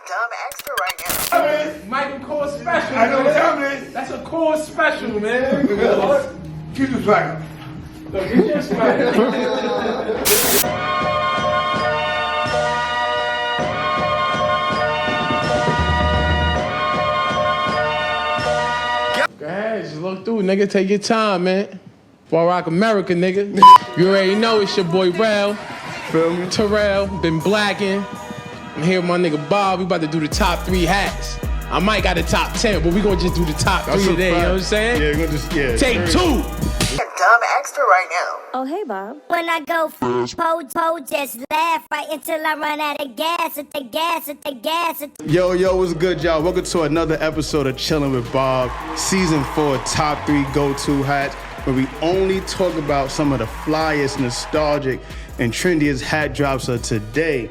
dumb extra right now. Michael Kors special. I know man. what that is. That's a Kors special, man. Keep the swagger. Look, get your swagger. Go ahead, just look through, nigga. Take your time, man. Before I rock America, nigga. You already know it's your boy Rel. Feel me? Terrell, been blacking. I'm here with my nigga Bob. We about to do the top 3 hats. I might got the top 10, but we gonna just do the top 3 today, you know what I'm saying? Yeah, we're gonna just, Take 2. Dumb extra right now. Oh, hey, Bob. When I go po, just laugh right until I run out of gas. At the gas. Yo, what's good, y'all? Welcome to another episode of Chilling with Bob, Season 4, Top 3 Go-To Hats, where we only talk about some of the flyest, nostalgic, and trendiest hat drops of today.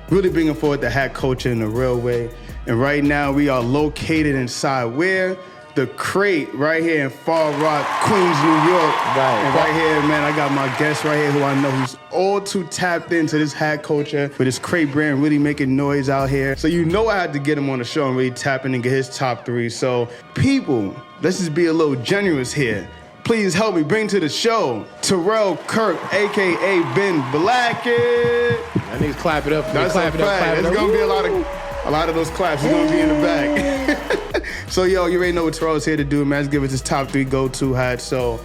Really bringing forward the hat culture in the real way. And right now, we are located inside where? The Crate, right here in Far Rock, Queens, New York. Right. And right here, man, I got my guest right here who I know who's all too tapped into this hat culture with this Crate brand really making noise out here. So you know I had to get him on the show and really tap in and get his top 3. So people, let's just be a little generous here. Please help me bring to the show Terrell Kirk, a.k.a. Ben Blackett. I need to clap it up. That's clap a it up, fact. clap it There's up. gonna be a lot of those claps. It's gonna be in the back. So yo, you already know what Terrell's here to do, man. Let's give us his top 3 go-to hats. So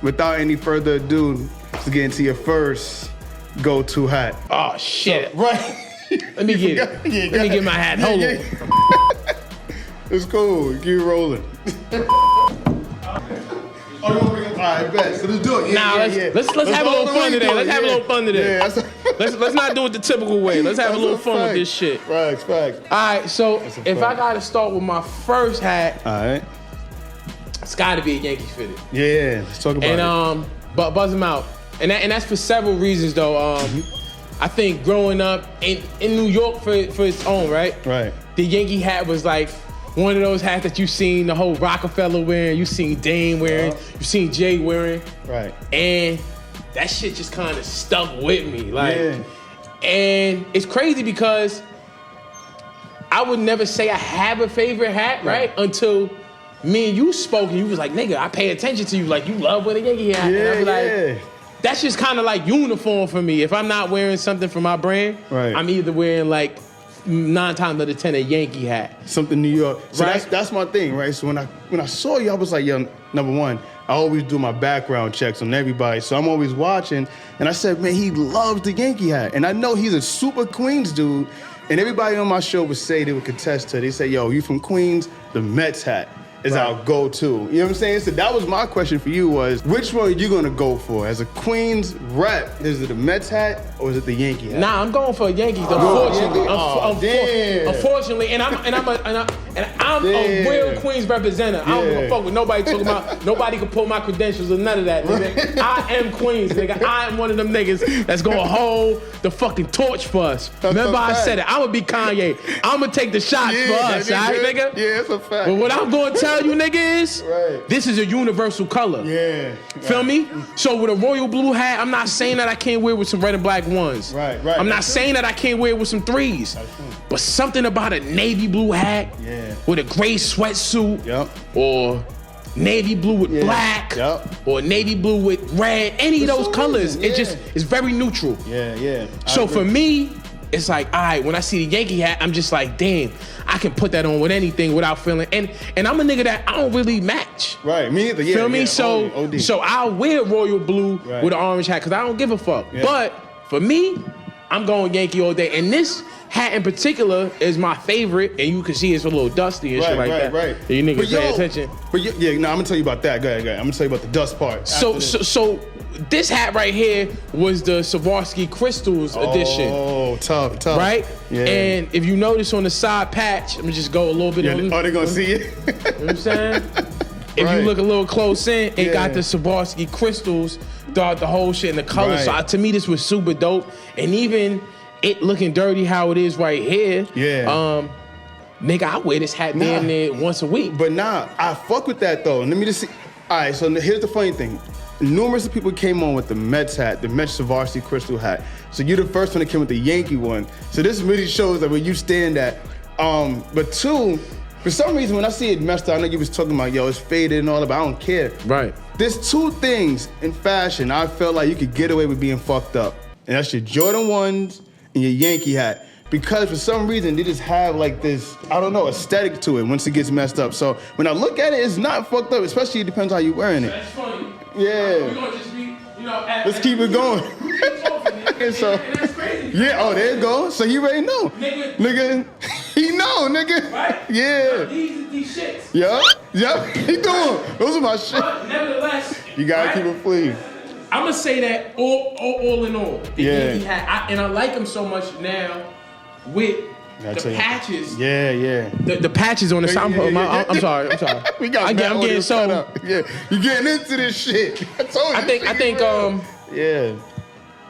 without any further ado, let's get into your first go-to hat. Oh, shit. Right. Let me get it. Yeah, Let me get my hat. Hold on. It's cool. Keep rolling. Oh, you want to bring it? All right, bet. So let's do it. Yeah, Let's have a little fun today. Let's have a little fun today. Yeah, Let's not do it the typical way. Let's have a little fun with this shit. Facts. All right, so if I gotta start with my first hat, All right. it's gotta be a Yankees fitted. Yeah, let's talk about And it. but buzz them out, and that's for several reasons though. I think growing up in New York for its own, right? Right. The Yankee hat was like one of those hats that you seen the whole Rockefeller wearing, you seen Dame wearing, you seen Jay wearing, Right. and that shit just kind of stuck with me, like. Yeah. And it's crazy because I would never say I have a favorite hat, right? Until me and you spoke and you was like, nigga, I pay attention to you. Like, you love wearing a Yankee hat. Yeah, and I be yeah. like, that's just kind of like uniform for me. If I'm not wearing something from my brand, Right. I'm either wearing like 9 times out of 10 a Yankee hat. Something New York. So Right. that's my thing, right? So when I saw you, I was like, yo, number one, I always do my background checks on everybody. So I'm always watching. And I said, man, he loves the Yankee hat. And I know he's a super Queens dude. And everybody on my show would say, they would contest to it. They say, yo, you from Queens? The Mets hat is our go-to. You know what I'm saying? So that was my question for you was, which one are you gonna go for? As a Queens rep, is it the Mets hat or is it the Yankee hat? Nah, I'm going for Yankees. Unfortunately, damn. unfortunately, and I'm a real Queens representative. I don't give a fuck what nobody talking about. Nobody can pull my credentials or none of that, nigga. I am Queens, nigga. I am one of them niggas that's gonna hold the fucking torch for us. Remember, I said it. I'm gonna be Kanye. I'm gonna take the shots for us, all right, nigga? Yeah, it's a fact. But what I'm gonna tell you, nigga, is Right. this is a universal color. Yeah. Feel me? So with a royal blue hat, I'm not saying that I can't wear it with some red and black ones. Right. I'm not saying that I can't wear it with some 3s. But something about a navy blue hat with a gray sweatsuit Yep. or navy blue with black or navy blue with red, any of those colors, it just is very neutral. Yeah. So for me, it's like, all right, when I see the Yankee hat, I'm just like, damn, I can put that on with anything without feeling, and I'm a nigga that I don't really match. Right, me either. Yeah, Feel me? yeah, So OD. I'll wear royal blue Right. with an orange hat because I don't give a fuck. Yeah. But for me, I'm going Yankee all day. And this hat in particular is my favorite, and you can see it's a little dusty and shit like that. Right. You niggas But pay yo, attention. But I'm gonna tell you about that. Go ahead. I'm gonna tell you about the dust part. So this hat right here was the Swarovski Crystals edition. Oh, tough. Right? Yeah. And if you notice on the side patch, let me just go a little bit. Yeah, on, are they gonna see it? You know what I'm saying? If Right. you look a little close in, it got Yeah. the Swarovski crystals throughout the whole shit and the color. Right. So to me, this was super dope. And even it looking dirty how it is right here. Yeah. Nigga, I wear this hat damn near once a week. But nah, I fuck with that though. Let me just see. All right, so here's the funny thing. numerous people came on with the Mets hat, the Mets Varsity Crystal hat. So you're the first one that came with the Yankee one. So this really shows that where you stand at. But two, for some reason, when I see it messed up, I know you was talking about, yo, it's faded and all that, but I don't care. Right. There's two things in fashion I felt like you could get away with being fucked up. And that's your Jordan 1s and your Yankee hat. Because for some reason, they just have like this, I don't know, aesthetic to it once it gets messed up. So when I look at it, it's not fucked up, especially it depends how you're wearing it. That's funny. Yeah. We're gonna just be, let's keep it going. So, that's crazy. Yeah, oh, there you go. So he already know. Nigga, he know, nigga. Right? Yeah. These shits. Yup, he doing. Those are my shit. But nevertheless, You gotta keep it clean. I'm gonna say that all in all, the Yeah. Yankee hat, and I like him so much now with the patches. Yeah. The patches on the side. I'm sorry. We got I'm getting so. Yeah, you getting into this shit. I think yeah.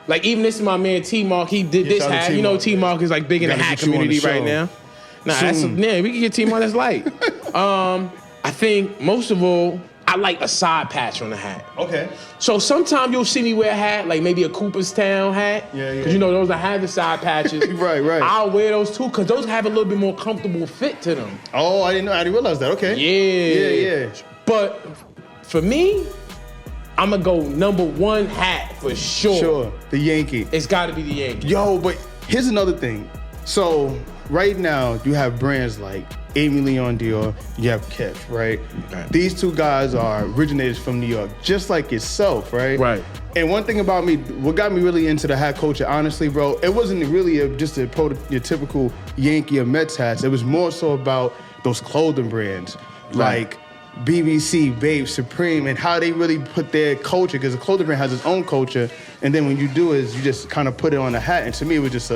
Like even this is my man T-Mark. He did this shout out hat. to You know T-Mark, T-Mark is like big in the Gotta hat get you on the community right show. now. Nah, that's Soon. we can get T-Mark that's light. I think most of all, I like a side patch on the hat. Okay. So sometimes you'll see me wear a hat, like maybe a Cooperstown hat. Yeah. Because you know those that have the side patches. Right. I'll wear those too, because those have a little bit more comfortable fit to them. Oh, I didn't realize that. Okay. Yeah. Yeah. But for me, I'm gonna go number one hat for sure. Sure. The Yankee. It's gotta be the Yankee. Yo, but here's another thing. So right now you have brands like Amy Leon Dior, you have Kef, right? These two guys are originators from New York, just like yourself, right? Right. And one thing about me, what got me really into the hat culture, honestly, bro, it wasn't really just your typical Yankee or Mets hats. It was more so about those clothing brands, like BBC, Babe, Supreme, and how they really put their culture, because the clothing brand has its own culture, and then when you do it, you just kind of put it on a hat, and to me, it just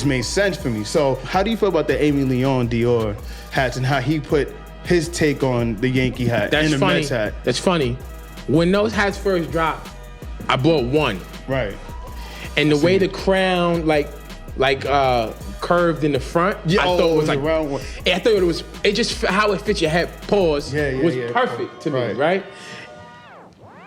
made sense for me. So how do you feel about the Amy Leon Dior hats and how he put his take on the Yankee hat and the Mets hat? That's funny. When those hats first dropped, I bought one. Right. And the way the crown curved in the front, I thought it was like round one. I thought it just how it fit your head was perfect to me, right?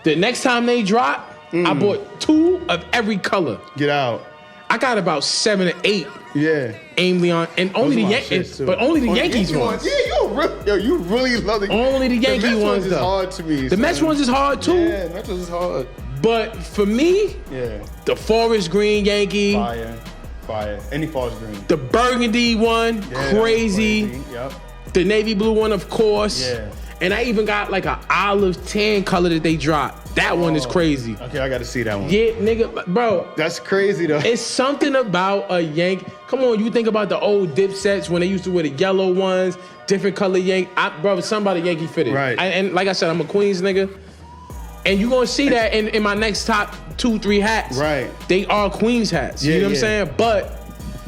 The next time they dropped, I bought 2 of every color. Get out. I got about 7 or 8. Yeah. Amy Leon, and only the Yankees, but only the Yankees ones. Yeah, you really love the Only the Yankee Mets ones. is hard to me. The Mets ones is hard too. Yeah, the Mets is hard. But for me, the forest green Yankee, Fire. Any forest green. the burgundy one, crazy. Yep. The navy blue one, of course. Yeah. And I even got like an olive tan color that they dropped. That one is crazy. Okay, I got to see that one. Yeah, nigga, bro. That's crazy though. It's something about a Yankee. Come on, you think about the old dip sets when they used to wear the yellow ones, different color Yankee. Bro, somebody Yankee fitted. Right. And like I said, I'm a Queens nigga. And you're gonna see that in my next top 2-3 hats. Right. They are Queens hats. You know what I'm saying? But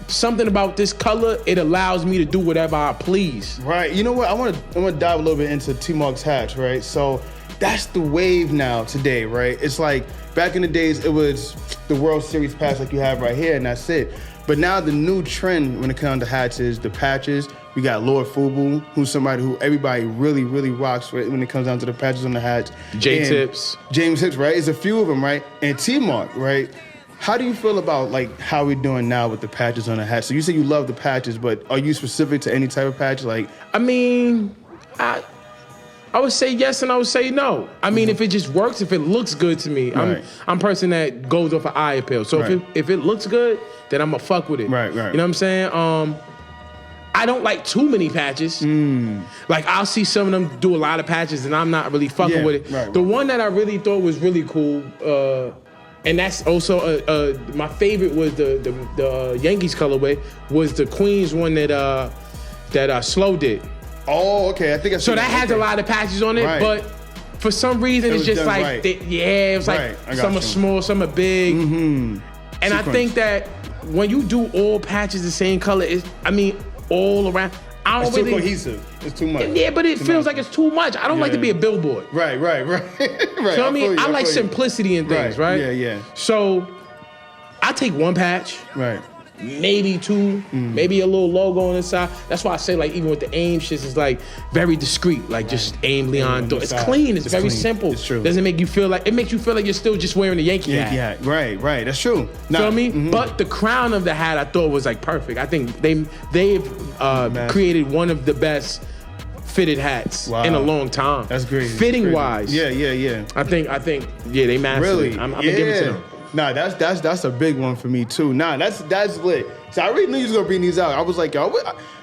something about this color, it allows me to do whatever I please. Right. You know what? I want to dive a little bit into T-Mark's hats, right? So that's the wave now today, right? It's like back in the days, it was the World Series patch like you have right here, and that's it. But now the new trend when it comes to hats is the patches. We got Lord Fubu, who's somebody who everybody really, really rocks with when it comes down to the patches on the hats. James Hips, right? It's a few of them, right? And T-Mark, right? How do you feel about like how we're doing now with the patches on the hat? So you say you love the patches, but are you specific to any type of patch? Like, I mean, I would say yes and I would say no. I mean, if it just works, if it looks good to me, I'm a person that goes off an eye appeal. So if it looks good, then I'm gonna fuck with it. Right. You know what I'm saying? I don't like too many patches. Like I'll see some of them do a lot of patches and I'm not really fucking with it. The one that I really thought was really cool, and that's also my favorite was the Yankees colorway was the Queens one that Slow did. Oh, okay. I think I so that has a lot of patches on it, but for some reason it's just like it was like some are small, some are big, and I think that when you do all patches the same color, all around. It's too cohesive. It's too much. Yeah, but it feels like it's too much. I don't like to be a billboard. Right. You know what I mean? I like simplicity in things, right? Yeah. So I take one patch. Right. maybe 2, maybe a little logo on the side. That's why I say, like, even with the AIM shits, it's like very discreet. Like just AIM Leon. It's clean. It's very clean. simple. It's true. Doesn't make you feel like, it makes you feel like you're still just wearing a Yankee hat. Right. That's true. Feel me? But the crown of the hat I thought was like perfect. I think they've created one of the best fitted hats in a long time. That's great. Fitting wise. Yeah. I think they mastered it. I'm gonna give it to them. Nah, that's a big one for me too. Nah, that's lit. So I already knew you was gonna bring these out. I was like, yo,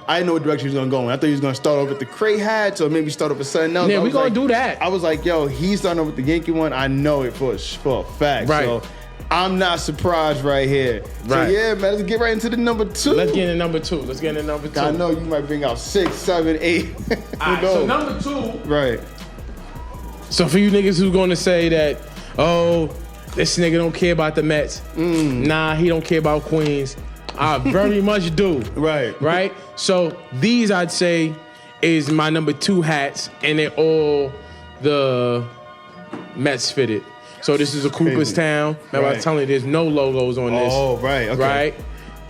I didn't know what direction he was gonna go in. I thought he was gonna start off with the Crate hats or maybe start off with something else. Yeah, we gonna do that. I was like, yo, he's starting off with the Yankee one. I know it for a fact. Right. So I'm not surprised right here. So yeah, man, let's get right into the number 2. Let's get into number 2. I know you might bring out 6, 7, 8. Alright, so number 2. Right. So for you niggas who's gonna say that, oh, this nigga don't care about the Mets. Nah, he don't care about Queens. I very much do. Right? So these, I'd say, is my number 2 hats, and they're all the Mets fitted. So this is a Cooperstown. Remember I was telling you there's no logos on this. Oh, right, okay. Right?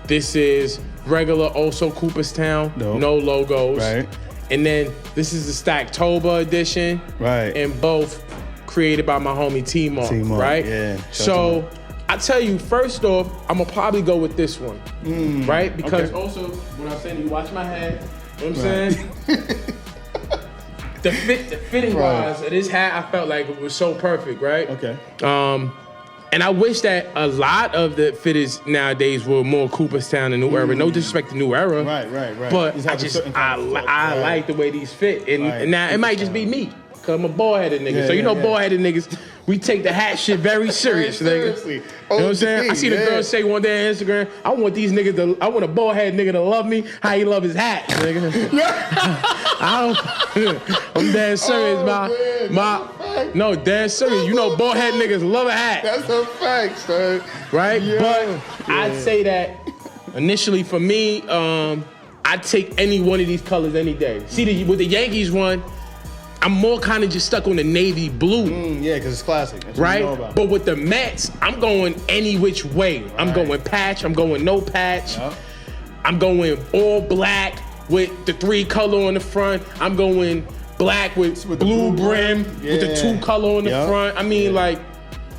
This is regular, also Cooperstown. No logos. Right. And then this is the Stacktober edition. Right. And both created by my homie T-Mark, right? Yeah. So I tell you, first off, I'm gonna probably go with this one, right? Because also, when I'm saying you watch my head, you know what I'm saying? the fitting wise of this hat, I felt like it was so perfect, right? Okay. And I wish that a lot of the fitteds nowadays were more Cooperstown and New Era. No disrespect to New Era. Right. But I like the way these fit. And now it might just be me. Cause I'm a bald-headed nigga. So bald-headed niggas, we take the hat shit very serious, nigga. Seriously. You know what I'm saying? I see the girl say one day on Instagram, I want a bald-headed nigga to love me how he love his hat, nigga. I'm dead serious, no, dead serious. You know bald-headed niggas love a hat. That's a fact, son. Right? Yeah. But I'd say that initially for me, I'd take any one of these colors any day. See, with the Yankees one, I'm more kind of just stuck on the navy blue. Yeah, because it's classic. That's right? What you know about. But with the Mets, I'm going any which way. Right. I'm going patch. I'm going no patch. Yep. I'm going all black with the 3 color on the front. I'm going black with blue brim with the 2 color on the front. I mean, like,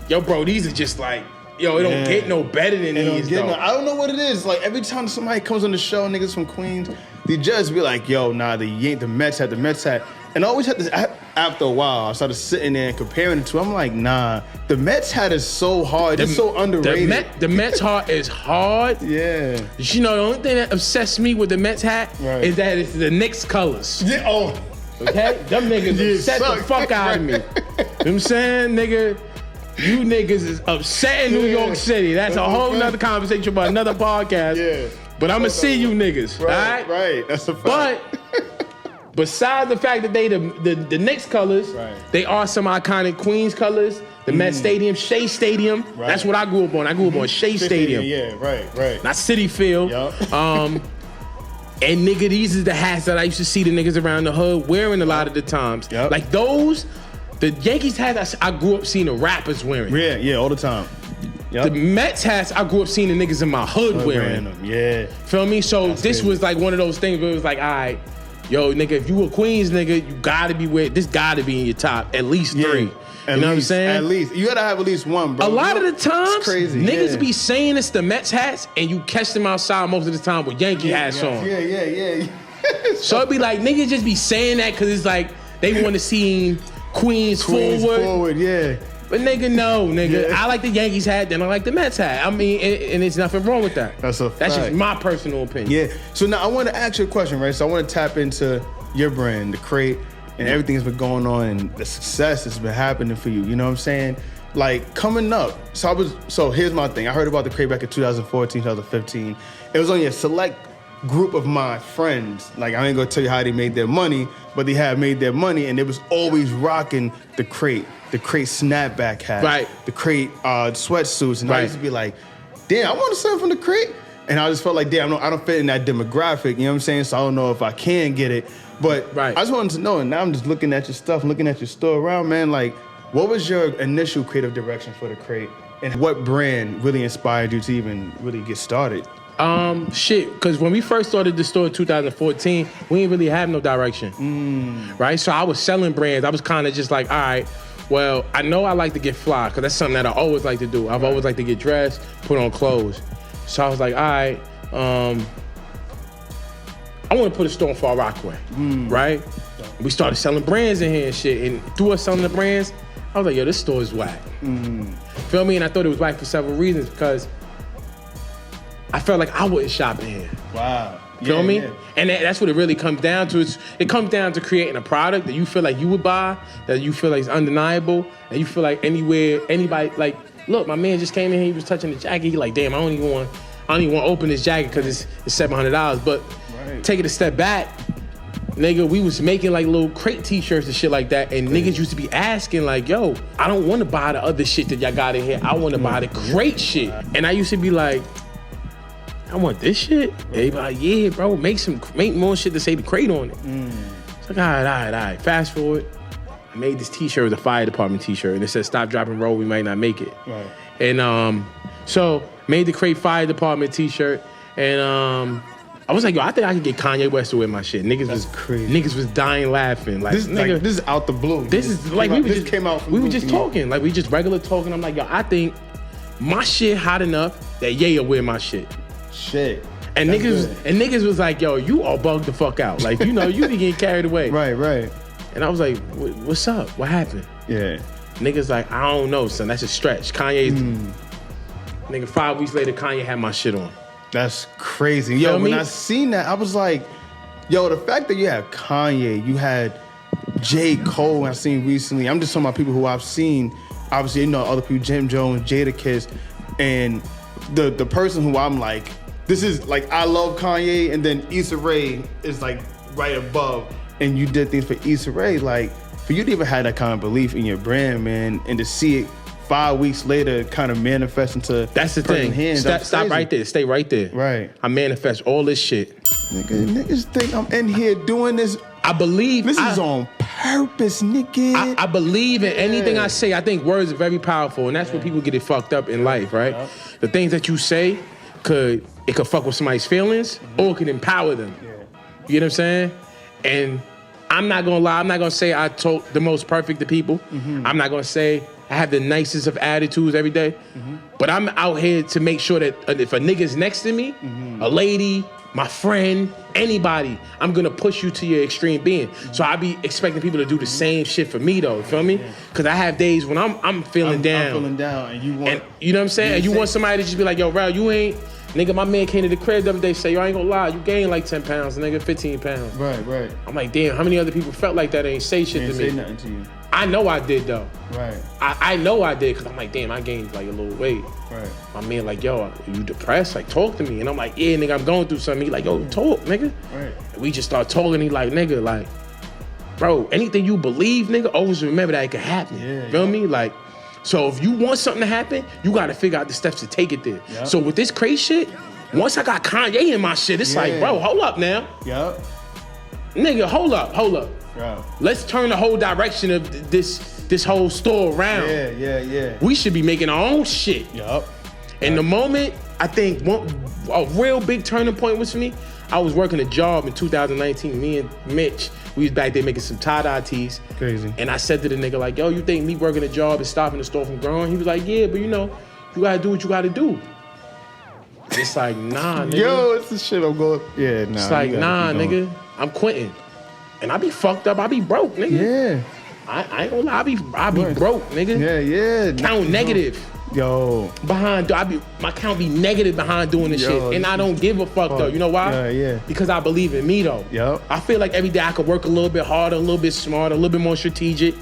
yo, bro, these are just like, yo, it don't get no better than these, though. I don't know what it is. Like, every time somebody comes on the show, niggas from Queens, they just be like, yo, nah, the Mets hat. And I always had this, after a while, I started sitting there and comparing the two. I'm like, nah, the Mets hat is so hard. It's so underrated. The Mets hat is hard. Yeah. You know, the only thing that obsessed me with the Mets hat is that it's the Knicks colors. Yeah, okay? Them niggas upset the fuck out of me. You know what I'm saying, nigga? You niggas is upset in New York City. That's a whole nother conversation about another podcast. Yeah. But I'm going to see you niggas, all right? Right, that's a fact. But besides the fact that they the Knicks colors, they are some iconic Queens colors. The Met Stadium, Shea Stadium. Right. That's what I grew up on. I grew up on Shea Stadium. Yeah, right. Not Citi Field. Yep. And nigga, these is the hats that I used to see the niggas around the hood wearing a lot of the times. Yep. Like those, the Yankees hats I grew up seeing the rappers wearing. Yeah, all the time. Yep. The Mets hats I grew up seeing the niggas in my hood wearing them. Yeah. Feel me? So this crazy. Was like one of those things where it was like, all right, yo, nigga, if you a Queens nigga, you gotta be this gotta be in your top, at least 3. You know what I'm saying? At least. You gotta have at least one, bro. A lot of the times, crazy. Niggas be saying it's the Mets hats, and you catch them outside most of the time with Yankee hats on. Yeah. So it'd be like, niggas just be saying that because it's like, they want to see Queens forward. Yeah. But nigga, no, nigga. Yeah. I like the Yankees hat, then I like the Mets hat. I mean, and there's nothing wrong with that. That's a fact. That's just my personal opinion. Yeah. So now I want to ask you a question, right? So I want to tap into your brand, the Crate, and everything that's been going on and the success that's been happening for you. You know what I'm saying? Like, coming up. So here's my thing. I heard about the Crate back in 2014, 2015. It was only a select group of my friends. Like, I ain't gonna tell you how they made their money, but they had made their money, and they was always rocking the Crate snapback hat, right? The Crate sweatsuits, and I used to be like, damn, I want to something from the Crate, and I just felt like, damn, I don't fit in that demographic. You know what I'm saying? So I don't know if I can get it, but I just wanted to know. And now I'm just looking at your stuff, looking at your store around, man. Like, what was your initial creative direction for the Crate, and what brand really inspired you to even really get started? Shit, because when we first started the store in 2014, we didn't really have no direction, right? So I was selling brands. I was kind of just like, all right, well, I know I like to get fly, because that's something that I always like to do. I've always liked to get dressed, put on clothes. So I was like, all right, I want to put a store in Far Rockaway, right? We started selling brands in here and shit, and through us selling the brands, I was like, yo, this store is whack. Feel me? And I thought it was whack for several reasons, because I felt like I wouldn't shop in here. Wow. Feel me? Yeah. And that's what it really comes down to. It comes down to creating a product that you feel like you would buy, that you feel like is undeniable, and you feel like anybody, like, look, my man just came in here, he was touching the jacket, he like, damn, I don't even want to open this jacket because it's $700. But take it a step back, nigga, we was making like little crate t-shirts and shit like that, and niggas used to be asking like, yo, I don't want to buy the other shit that y'all got in here, I want to buy the great shit. And I used to be like, I want this shit? Everybody like, yeah, bro, make more shit to say the crate on it. It's like, all right. Fast forward, I made this t-shirt, it was a fire department t-shirt, and it said, stop, drop, and roll, we might not make it. Right. And so made the crate fire department t-shirt, and I was like, yo, I think I could get Kanye West to wear my shit. That's crazy. Niggas was dying laughing. Like, this is out the blue. This is like, we were just talking. Like, we just regular talking. I'm like, yo, I think my shit hot enough that Ye will wear my shit. Shit. And niggas was like, yo, you all bugged the fuck out. Like, you know, you be getting carried away. Right. And I was like, what's up? What happened? Yeah. Niggas like, I don't know, son. That's a stretch. Kanye's... Nigga, 5 weeks later, Kanye had my shit on. That's crazy. Yo, when I seen that, I was like, yo, the fact that you had Kanye, you had J. Cole, I seen recently. I'm just talking about people who I've seen. Obviously, you know, other people, Jim Jones, Jadakiss, and the person who I'm like, this is like, I love Kanye, and then Issa Rae is like right above, and you did things for Issa Rae. Like, for you to even have that kind of belief in your brand, man, and to see it 5 weeks later kind of manifest into... That's the thing. Hands, stop right there. Stay right there. Right. I manifest all this shit. Niggas think I'm in here doing this. I believe... This is on purpose, nigga. I believe in anything I say. I think words are very powerful, and that's where people get it fucked up in life, right? Yep. The things that you say could fuck with somebody's feelings, or it could empower them. Yeah. You know what I'm saying? And I'm not gonna lie. I'm not gonna say I told the most perfect to people. I'm not gonna say I have the nicest of attitudes every day. But I'm out here to make sure that if a nigga's next to me, a lady, my friend, anybody, I'm gonna push you to your extreme being. So I be expecting people to do the same shit for me though, you feel me? Cause I have days when I'm feeling down. I'm feeling down and you want... And, you know what I'm saying? And you want somebody to just be like, yo, Rel, you ain't... Nigga, my man came to the crib the other day, say, yo, I ain't gonna lie, you gained like 10 pounds, nigga, 15 pounds. Right. I'm like, damn, how many other people felt like that and ain't say shit to me? Ain't say nothing to you. I know I did though. Right. I know I did, cause I'm like, damn, I gained like a little weight. Right. My man like, yo, are you depressed? Like, talk to me. And I'm like, yeah, nigga, I'm going through something. He like, yo, talk, nigga. Right. And we just start talking. He like, nigga, like, bro, anything you believe, nigga, always remember that it could happen. Yeah, feel me? Like, so if you want something to happen, you gotta figure out the steps to take it there. Yep. So with this crazy shit, once I got Kanye in my shit, it's like, bro, hold up now. Yep. Nigga, hold up. Bro. Let's turn the whole direction of this whole store around. Yeah. We should be making our own shit. Yup. And the moment, I think a real big turning point was for me, I was working a job in 2019. Me and Mitch, we was back there making some tie-dye tees. Crazy. And I said to the nigga like, yo, you think me working a job is stopping the store from growing? He was like, yeah, but you know, you gotta do what you gotta do. It's like, nah, nigga. Yo, it's the shit I'm going... Yeah, nah. It's like, nah, nigga, I'm quitting. And I be fucked up, I be broke, nigga. Yeah. I ain't gonna lie, I be broke, nigga. Yeah. Count negative. Yo. My count be negative behind doing this shit. And I don't give a fuck though. You know why? Yeah. Because I believe in me though. Yep. I feel like every day I could work a little bit harder, a little bit smarter, a little bit more strategic.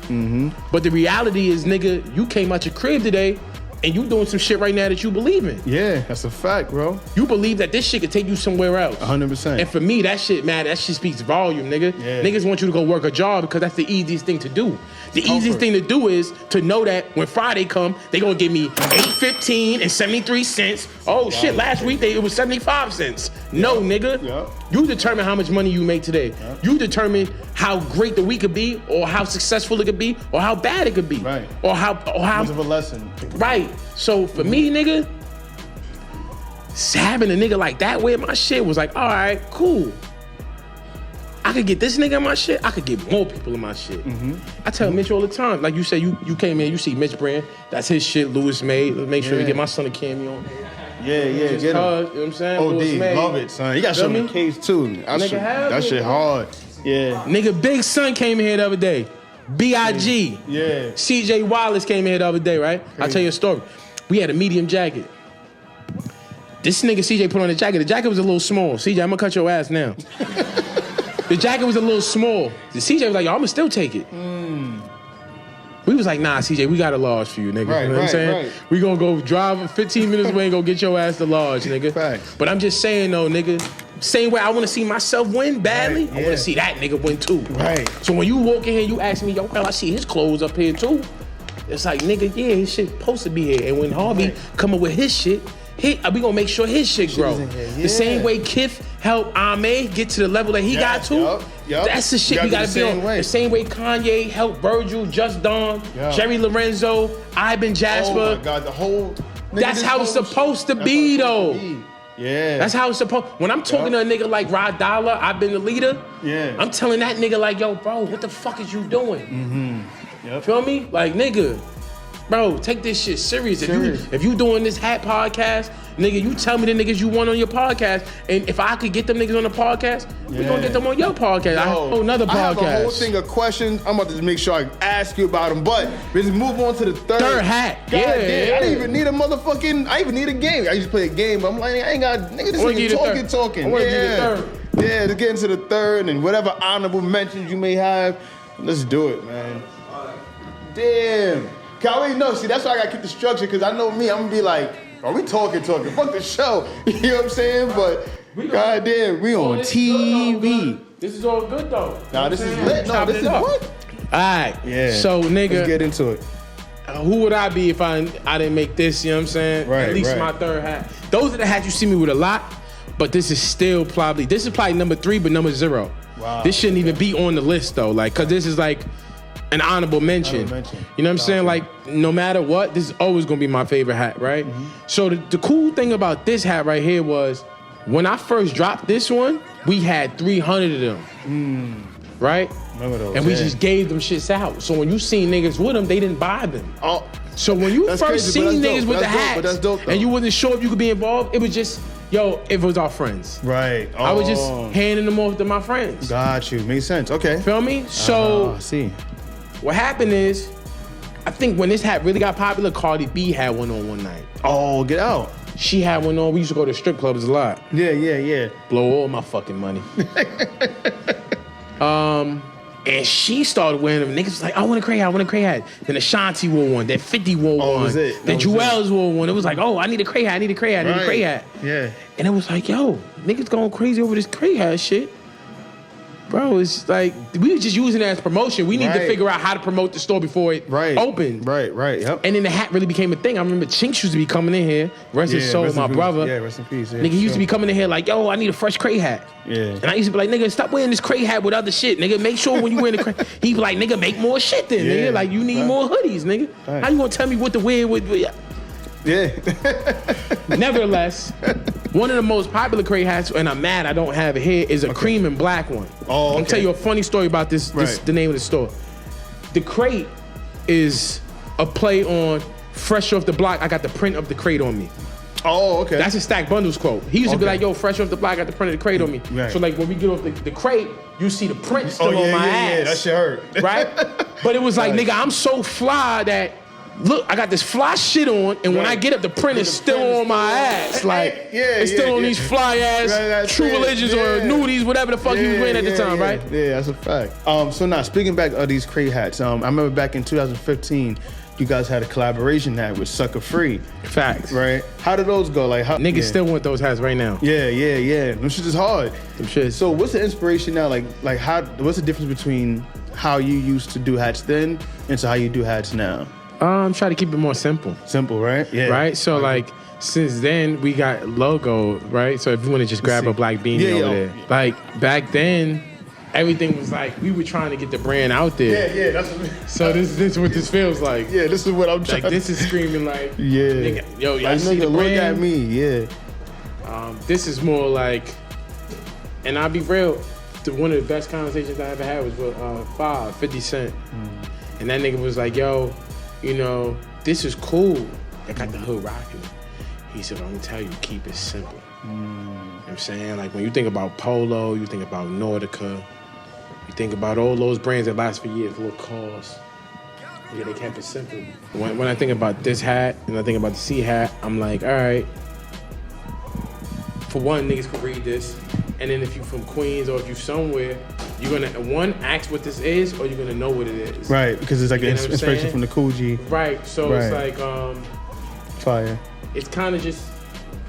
But the reality is, nigga, you came out your crib today and you doing some shit right now that you believe in. Yeah, that's a fact, bro. You believe that this shit could take you somewhere else. 100%. And for me, that shit, man, that shit speaks volume, nigga. Yeah. Niggas want you to go work a job because that's the easiest thing to do. The easiest thing to do is to know that when Friday come, they gonna give me $8.15 and 73 cents. Oh shit, last week it was 75 cents. No, nigga. You determine how much money you make today. You determine how great the week could be, or how successful it could be, or how bad it could be. Right. Or how much of a lesson. Right. So for me, nigga, having a nigga like that wear my shit was like, all right, cool. I could get this nigga in my shit. I could get more people in my shit. I tell Mitch all the time. Like you said, you came in, you see Mitch Brand. That's his shit. Lewis made. Let's make sure we get my son a cameo on. Yeah, Get him. You know what I'm saying? OD, love it, son. You got some in the case too. That shit hard. Yeah. Nigga, Big Son came in here the other day. B.I.G. Yeah. C.J. Wallace came in here the other day, right? I'll tell you a story. We had a medium jacket. This nigga C.J. put on the jacket. The jacket was a little small. C.J., I'm gonna cut your ass now. The jacket was a little small. The C.J. was like, yo, I'm gonna still take it. We was like, nah, C.J., we got a large for you, nigga. Right, you know what I'm saying? right. We gonna go drive 15 minutes away and go get your ass the large, nigga. Facts. But I'm just saying though, nigga, same way I wanna see myself win badly, Right, I wanna see that nigga win too. Right. So when you walk in here, you ask me, yo, girl, I see his clothes up here too. It's like, nigga, yeah, his shit supposed to be here. And when Harvey come up with his shit, we gonna make sure his shit grow. The same way Kith helped Ame get to the level that he got to. That's the shit we gotta be on. The same way Kanye helped Virgil, Just Don, Jerry Lorenzo, Ivan Jasper. Oh my God, the whole. That's how it's supposed to be, though. Yeah. That's how it's supposed. When I'm talking to a nigga like Rod Dollar, I've been the leader. Yeah. I'm telling that nigga like, yo, bro, what the fuck is you doing? Feel me? Like, nigga, bro, take this shit serious. If you doing this hat podcast, nigga, you tell me the niggas you want on your podcast, and if I could get them niggas on the podcast, we gonna get them on your podcast. I have another podcast. I have a whole thing of questions. I'm about to make sure I ask you about them, but let's move on to the third hat. God damn, I didn't even need a motherfucking. I even need a game. I used to play a game, but I'm like, I ain't got nigga. This nigga talking. I wanna give you the third. Yeah, to get into the third and whatever honorable mentions you may have, let's do it, man. Damn. I already know. See, that's why I gotta keep the structure, because I know me. I'm gonna be like, are we talking? Fuck the show. You know what I'm saying? But goddamn, we on TV. This is all good though. Nah, this is lit. No, this is what? All right. Yeah. So, nigga, let's get into it. Who would I be if I didn't make this? You know what I'm saying? Right. At least my third hat. Those are the hats you see me with a lot, but this is probably number 3, but number 0. Wow. This shouldn't even be on the list though, like, cause this is like an honorable mention. You know what I'm saying? Like, no matter what, this is always gonna be my favorite hat, right? So the cool thing about this hat right here was, when I first dropped this one, we had 300 of them, right? Remember those? And we just gave them shits out. So when you seen niggas with them, they didn't buy them. Oh, so when you that's first crazy, seen niggas dope, with the that's dope, hats, but that's dope, though. and you wasn't sure if you could be involved, it was just, yo, it was our friends. Right. Oh. I was just handing them off to my friends. Got you. Makes sense. Okay. Feel me? So see. What happened is, I think when this hat really got popular, Cardi B had one on one night. Oh, get out. She had one on. We used to go to strip clubs a lot. Yeah. Blow all my fucking money. And she started wearing them. Niggas was like, I want a cray hat. Then Ashanti wore one. Then 50 wore one. Was it? Then Jewels wore one. It was like, oh, I need a cray hat. Yeah. And it was like, yo, niggas going crazy over this cray hat shit. Bro, it's like, we were just using it as promotion. We need to figure out how to promote the store before it opened. Right, yep. And then the hat really became a thing. I remember Chinks used to be coming in here. Rest his soul, my brother. Yeah, rest in peace. Yeah, nigga, he used to be coming in here like, yo, I need a fresh cray hat. Yeah. And I used to be like, nigga, stop wearing this cray hat with other shit. Nigga, make sure when you wear the cray. He'd be like, nigga, make more shit then, nigga. Like, you need more hoodies, nigga. How you gonna tell me what to wear with Yeah. Nevertheless, one of the most popular cray hats, and I'm mad I don't have it here, is a cream and black one. Oh, I'm gonna tell you a funny story about this, the name of the store. The crate is a play on Fresh Off the Block. I got the print of the crate on me. Oh, okay. That's a Stack Bundles quote. He used to be like, yo, Fresh Off the Block, I got the print of the crate on me. Right. So like when we get off the crate, you see the print still on my ass. Yeah, that shit hurt. Right? But it was like, nigga, I'm so fly that, look, I got this fly shit on, and when I get up, the print is still on my ass. Like, it's still on these fly ass True Religions or nudies, whatever the fuck you was wearing at the time, right? Yeah, that's a fact. So now, speaking back of these crate hats, I remember back in 2015, you guys had a collaboration hat with Sucker Free. Facts. Right? How did those go? Like, how, niggas still want those hats right now. Yeah. Them shit is hard. Them shit. So what's the inspiration now? Like how? What's the difference between how you used to do hats then and to how you do hats now? Try to keep it more simple. Simple, right? Yeah. Right? So like, since then we got logo, right? So if you want to just grab a black beanie over there. Like back then, everything was like, we were trying to get the brand out there. Yeah, that's what so this is what this feels like. Yeah, this is what I'm trying like this is screaming like, yeah. nigga, yo, y'all like, see nigga, the look brand? at me, yeah. This is more like, and I'll be real, one of the best conversations I ever had was with 50 Cent. And that nigga was like, yo, you know, this is cool. I got the hood rocking it. He said, I'm gonna tell you, keep it simple. You know what I'm saying? Like when you think about Polo, you think about Nautica, you think about all those brands that last for years, Lacoste. Yeah, they kept it simple. When I think about this hat and I think about the C hat, I'm like, all right. For one, niggas can read this. And then if you from Queens or if you somewhere, you're gonna, one, ask what this is or you're gonna know what it is. Right, because it's like an inspiration from the Cool G. Right, so it's like, fire. It's kind of just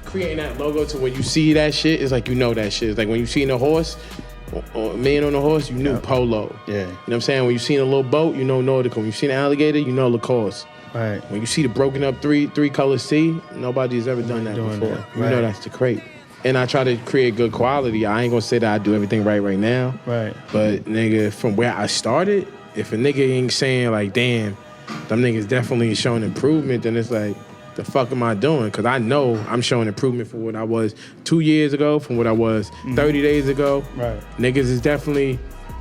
creating that logo to when you see that shit, it's like you know that shit. It's like when you seen a horse, or a man on a horse, you knew Polo. Yeah. You know what I'm saying? When you seen a little boat, you know Nautica. When you seen an alligator, you know Lacoste. Right. When you see the broken up three color C, nobody's ever done that before. That. You know that's the crate. And I try to create good quality. I ain't gonna say that I do everything right now. Right. But nigga, from where I started, if a nigga ain't saying like, damn, them niggas definitely showing improvement, then it's like, the fuck am I doing? Because I know I'm showing improvement from what I was 2 years ago, from what I was 30 days ago. Right. Niggas is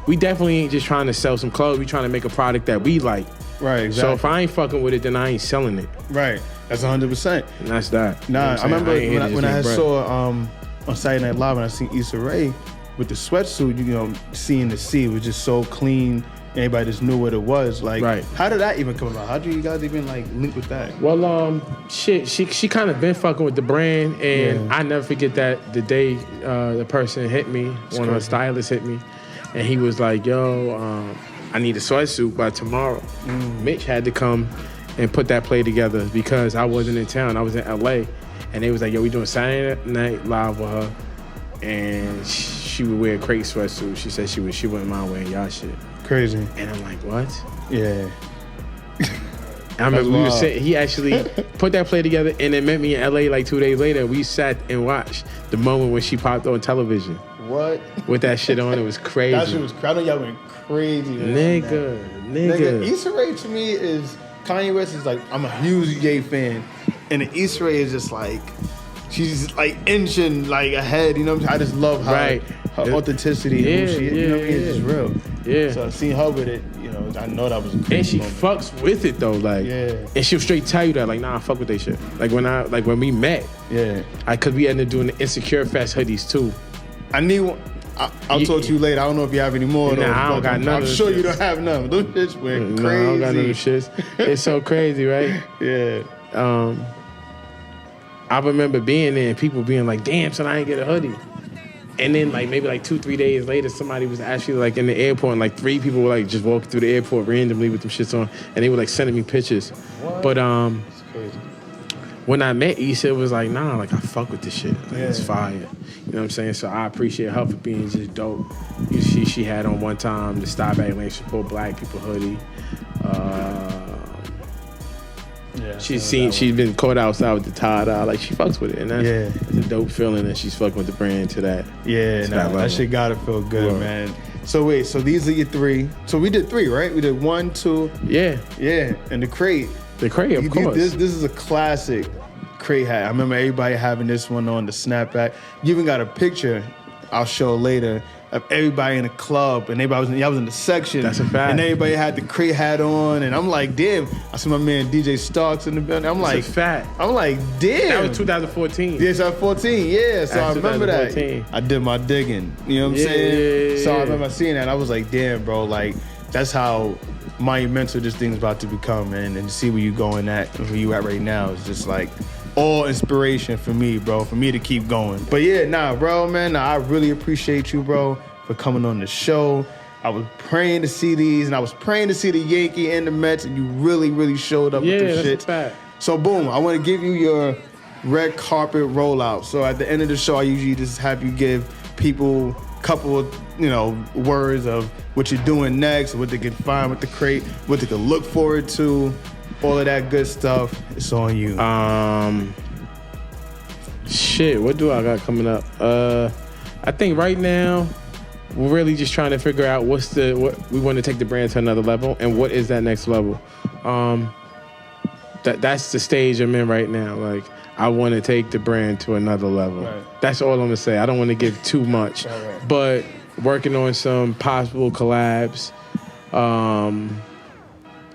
we definitely ain't just trying to sell some clothes. We trying to make a product that we like. Right, exactly. So if I ain't fucking with it, then I ain't selling it. Right. That's 100%. And that's that. Nah, I remember when I bread. saw on Saturday Night Live, when I seen Issa Rae with the sweatsuit, you know, seeing the C was just so clean. Anybody just knew what it was. Like, how did that even come about? How did you guys even like link with that? Well, shit, she kind of been fucking with the brand, and I never forget that the day the person hit me, one of her stylists hit me, and he was like, yo, I need a sweatsuit by tomorrow. Mitch had to come and put that play together because I wasn't in town. I was in LA, and they was like, yo, we doing Saturday Night Live with her, and she would wear a crate sweatsuit. She said she wouldn't mind wearing y'all shit. Crazy. And I'm like, what? Yeah. I remember we were sitting, he actually put that play together and then met me in LA like 2 days later. We sat and watched the moment when she popped on television. What? With that shit on, it was crazy. That shit was crazy. I know y'all went crazy. Nigga. Issa Rae to me is, Kanye West is like, I'm a huge Ye fan. And Issa Rae is just like, she's like inching like ahead, you know what I'm saying? I just love her authenticity and who she is, you know what I mean? It's just real. Yeah. So seeing her with it, you know, I know that was a crazy And she moment. fucks with it though, like, and she'll straight tell you that, like, nah, I fuck with that shit. Like when we met, cause we ended up doing the Insecure Fest hoodies too. I need one. I'll talk to you later. I don't know if you have any more. Nah, I don't got none I'm of sure shits. you don't have none. Those shits went crazy. No, I don't got none of shits. It's so crazy, right? Yeah. I remember being there and people being like, damn, son, I ain't get a hoodie. And then like maybe like 2-3 days later, somebody was actually like in the airport and like 3 people were like just walking through the airport randomly with them shits on and they were like sending me pictures. What? But That's crazy. when I met Issa, it was like, nah, like I fuck with this shit. Like, it's fire. You know what I'm saying? So I appreciate her for being just dope. She had on one time the Stop Backlash Support Black People hoodie. She's been caught outside with the tie-dye. Like, she fucks with it. And that's a dope feeling that she's fucking with the brand to that. Yeah, that shit gotta feel good, man. So wait, so these are your 3. So we did 3, right? We did 1, 2. Yeah. Yeah, and the crate. The crate, of course. This is a classic crate hat. I remember everybody having this one on the snapback. You even got a picture I'll show later of everybody in the club, and y'all was in the section. That's a fact. And everybody had the crate hat on, and I'm like, damn. I see my man DJ Starks in the building. I'm like, That's a fact. I'm like, damn. That was 2014. Yeah, 2014. Yeah, so I remember 2014. that. I did my digging. You know what I'm saying? So I remember seeing that. I was like, damn, bro. Like, that's how monumental this thing's about to become, man. And to see where you going at and where you at right now is just like all inspiration for me, bro, for me to keep going. But yeah, bro, man, I really appreciate you, bro, for coming on the show. I was praying to see these, and I was praying to see the Yankee and the Mets, and you really, really showed up with this shit. Fact. So boom, I want to give you your red carpet rollout. So at the end of the show, I usually just have you give people a couple of, words of what you're doing next, what they can find with the crate, what they can look forward to. All of that good stuff, it's on you. Shit, what do I got coming up? I think right now, we're really just trying to figure out what we want to take the brand to another level, and what is that next level. That's the stage I'm in right now. Like, I want to take the brand to another level. Right. That's all I'm gonna say. I don't want to give too much, Right. but working on some possible collabs.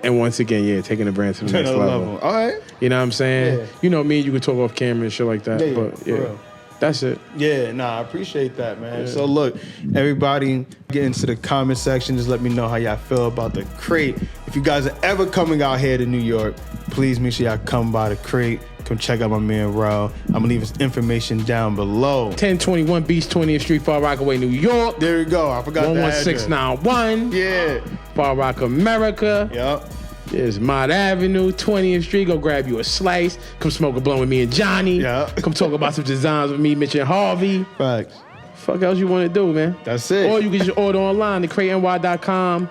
And once again, yeah, taking the brand to the next level. All right. You know what I'm saying? Yeah. You know me, you can talk off camera and shit like that. Yeah, but for yeah, real. that's it. Yeah, nah, I appreciate that, man. Yeah. So look, everybody get into the comment section. Just let me know how y'all feel about the crate. If you guys are ever coming out here to New York, please make sure y'all come by the crate. Come check out my man, Ro. I'm going to leave his information down below. 1021 Beach 20th Street, Far Rockaway, New York. There we go. I forgot the address. 11691. Yeah. Far Rock, America. Yep. There's Mott Avenue, 20th Street. Go grab you a slice. Come smoke a blunt with me and Johnny. Yeah. Come talk about some designs with me, Mitch and Harvey. Facts. Fuck else you want to do, man? That's it. Or you can just order online, thecrateny.com.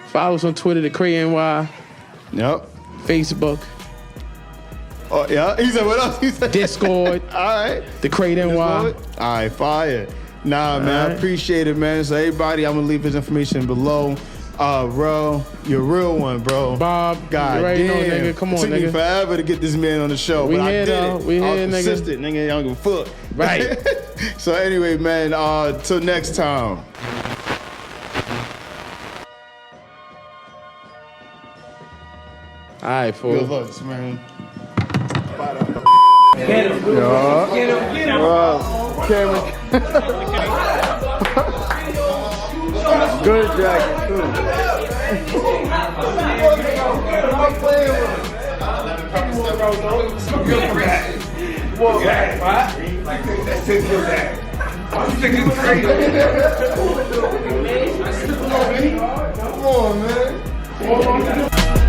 Follow us on Twitter, thecrateny. Yep. Facebook. Oh, yeah. He said, what else? He said, Discord. All right. The Crate NY. All right, fire. Nah, man, right. I appreciate it, man. So everybody, I'm going to leave his information below. Bro, you're a real one, bro. Bob, God you already know, damn. nigga. Come on, it took me nigga. forever to get this man on the show, We but I here, did though. it. We I was here, nigga. persistent, nigga. I don't give a fuck. Right. So anyway, man, till next time. All right, fool. Good looks, man. Get him. Cameron. Good jacket, too. Come on, man.